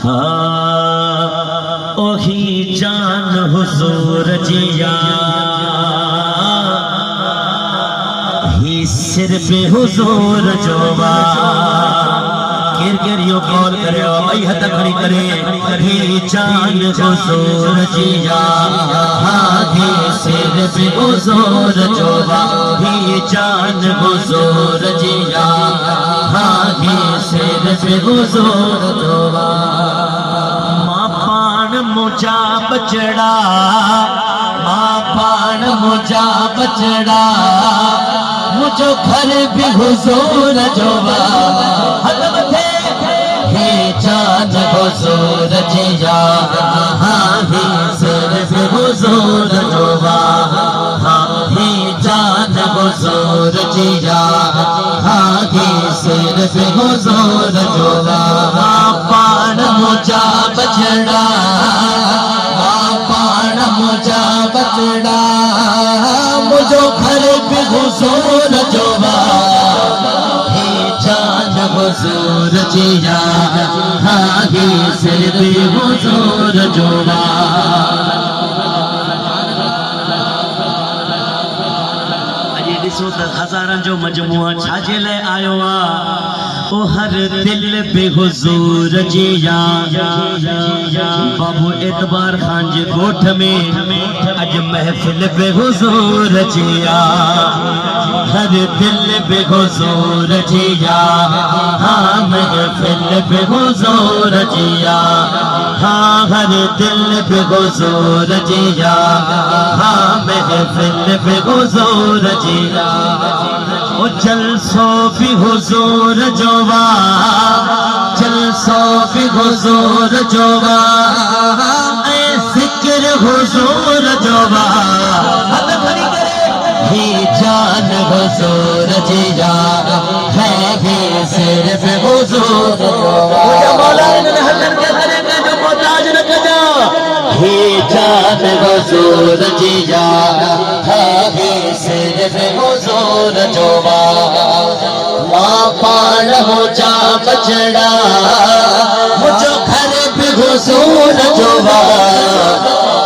हाँ ओही जान हुजूर जिया ही सिर पे हुजूर जोवा गिर यो कॉल करे भाई हद खड़ी करे ही जान हुजूर जिया ही सिर पे हुजूर जोवा ही जान हुजूर जिया ही सिर पे हुजूर जोवा मां पान मुझा बचड़ा मां पान मुझा बचड़ा मुझो घर भी हुजूर जोवा हे जान हुजूर जिया ही सिर पे हुजूर जोवा हे जान हुजूर जिया ही सिर पे हुजूर जोवा पान मुझा बचड़ा पान मुझा बचड़ा मुझो घर पे हुजूर जोवा हे जान हुजूर जिया ही सिर पे हुजूर जोवा अॼु ॾिसो त हज़ारनि जो मजमूआ छाजे लाइ आयो आहे ओ हर दिल पे हुजूर जिया बाबू एतबार खान जे गोठ में अज महफिल पे हुजूर जिया हर दिल पे हुजूर जिया हाँ महफिल पे हुजूर जिया हाँ हर दिल पे हुजूर जिया हाँ महफिल पे हुजूर जिया ओ जलसो भी हुजूर जोवा जलसो भी हुजूर जोवा ऐ जिक्र हुजूर जोवा ही जान हुजूर जिया है ही सिर पे हुजूर जोवा मौला ने हसन के करेंगे जो मोहताज न कजा ही जान हुजूर जिया है ही सिर पे हुजूर जोवा मां पान मुझा बचड़ा मुझो घर पे हुजूर जोवा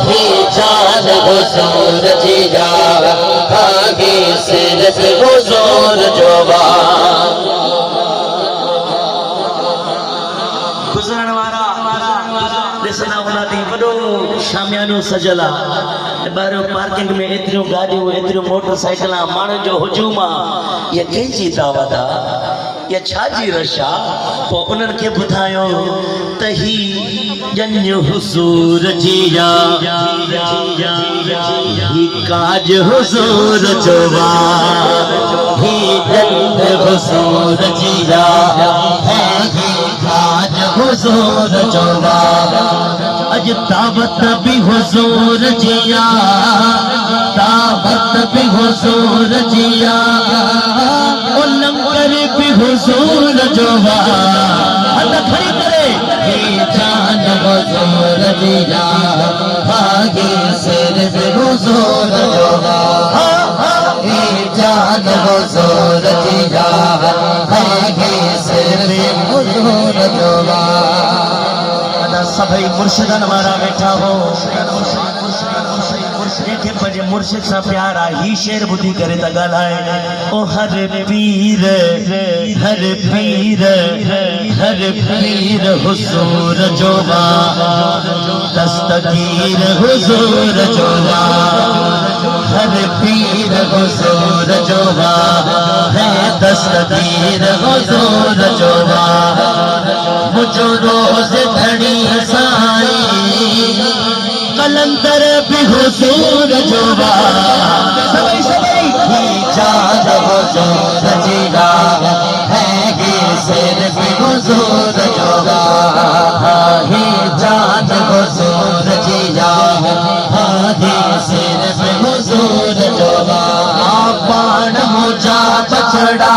ही जान हुजूर जिया ही सिर पे हुजूर जोवा गुजरण वारा ॾिसंदा हूंदा वॾो शामियानो सजल आहे ॿाहिरि पार्किंग में एतिरियूं गाॾियूं एतिरियूं मोटरसाइकिल माण्हुनि जो हुजूम आहे इहा कंहिंजी दावत आहे इहा छाजी रश आहे पोइ उन्हनि खे ॿुधायो त ही ॼन हुजूर जिया ही काज हुजूर जोवा ही ॼन हुजूर जिया ही काज हुजूर जोवा अज दावत भी हुजूर जिया दावत भी हुजूर जिया लंगर भी हुजूर जोवा खड़ी करे हे जान हुजूर जिया भागे सिर पे हुजूर जोवा हे जान हुजूर जिया भागे सिर पे हुजूर जोवा सभई मुर्शिदन वारा बैठा हो जेके पंहिंजे मुर्शिद सां प्यार आहे ही शेर ॿुधी करे था ॻाल्हाइनि ओ हर पीर हुजूर जोवा दस्तगीर हुजूर जोवा हर पीर हुजूर जोवा है दस्तगीर हुजूर जोवा मुझो रोज घड़ी साई कलंदर भी हुजूर जोवा सभी ही जान हुजूर जिया है ही सिर पे हुजूर जोवा ही जान हुजूर जिया ही सिर पे हुजूर जोवा पान मुझा बचड़ा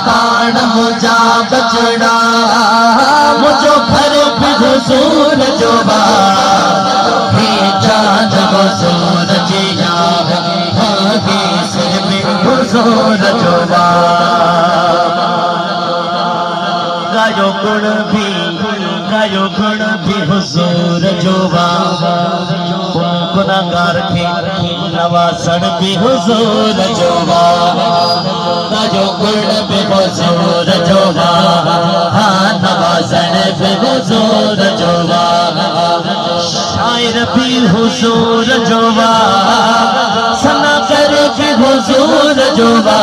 पान मुझा बचड़ा मुझो घर पे हुजूर जोवा ही जान हुजूर जिया ही सिर पे हुजूर जोवा गायो गुण भी गायो गुण भी हुजूर जोवा गुनाहगार खे नवासण भी हुजूर जोवा गायो गुण भी हुजूर जोवा हाँ नवासण भी हुजूर जोवा शायर भी हुजूर जोवा सना कर भी हुजूर जोवा